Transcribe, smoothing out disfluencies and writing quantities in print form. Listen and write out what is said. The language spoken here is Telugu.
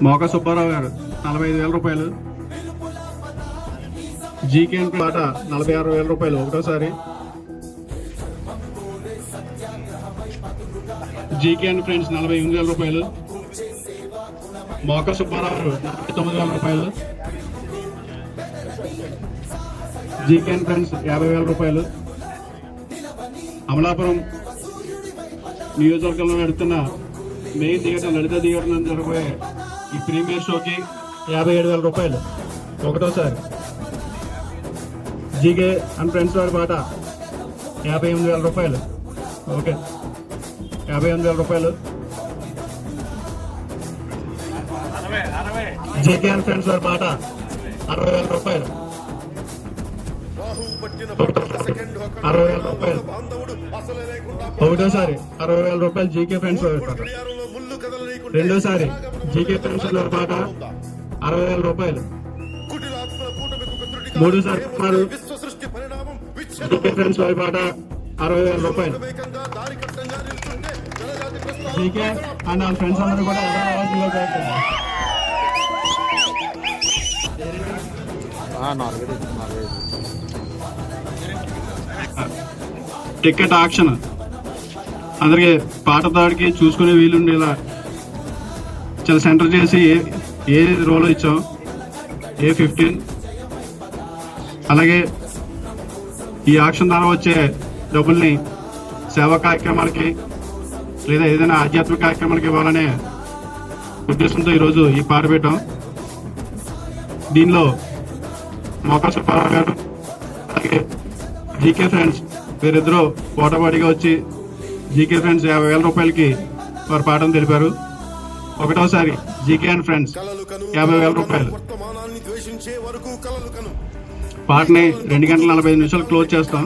మోకా సుబ్బారావు గారు 45,000 రూపాయలు. జీకే పాట 46,000 రూపాయలు ఒకటోసారి. జీకే అండ్ ఫ్రెండ్స్ 48,000 రూపాయలు. మోకా సుబ్బారావు గారు 49,000 రూపాయలు. జీకే అండ్ ఫ్రెండ్స్ 50,000 రూపాయలు. అమలాపురం నియోజకవర్గంలో నడుస్తున్న మెయిన్ థియేటర్ లలిత థియేటర్ జరగబోయే ఈ ప్రీమియర్ షోకి 57,000 రూపాయలు ఒకటోసారి. జీకే అండ్ ఫ్రెండ్స్ వారి పాట 58,000 రూపాయలు. ఓకే, 58,000 రూపాయలు. జీకే అండ్ ఫ్రెండ్స్ వారి పాట 60,000 రూపాయలు. 60,000 రూపాయలు ఒకటోసారి. 60,000 రూపాయలు జీకే ఫ్రెండ్స్ వారి పాట. రెండోసారి జీకే ఫ్రెండ్స్ వారి పాట 60,000 రూపాయలు. మూడోసారి జీకే ఫ్రెండ్స్ వారి పాట 60,000 రూపాయలు. జీకే అండ్ వాళ్ళ ఫ్రెండ్స్ అందరూ కూడా టికెట్ ఆక్షన్ అందరికి పాట దాడికి చూసుకునే వీలుండేలా చాలా సెంటర్ చేసి ఏ రోల్ ఇచ్చాం, A15. అలాగే ఈ ఆక్షన్ ద్వారా వచ్చే డబ్బుల్ని సేవా కార్యక్రమాలకి లేదా ఏదైనా ఆధ్యాత్మిక కార్యక్రమాలకి ఇవ్వాలనే ఉద్దేశంతో ఈరోజు ఈ పాట పెట్టాం. దీనిలో మోకా సుబ్బారావు గారు అలాగే జీకే ఫ్రెండ్స్ వీరిద్దరూ పోటాపోటీగా వచ్చి జీకే ఫ్రెండ్స్ 50,000 రూపాయలకి వారి పాఠం తెలిపారు. ఒకటోసారి జీకే అండ్ ఫ్రెండ్స్ 50,000 రూపాయలు. పాటని 2 గంటల 45 నిమిషాలు క్లోజ్ చేస్తాం.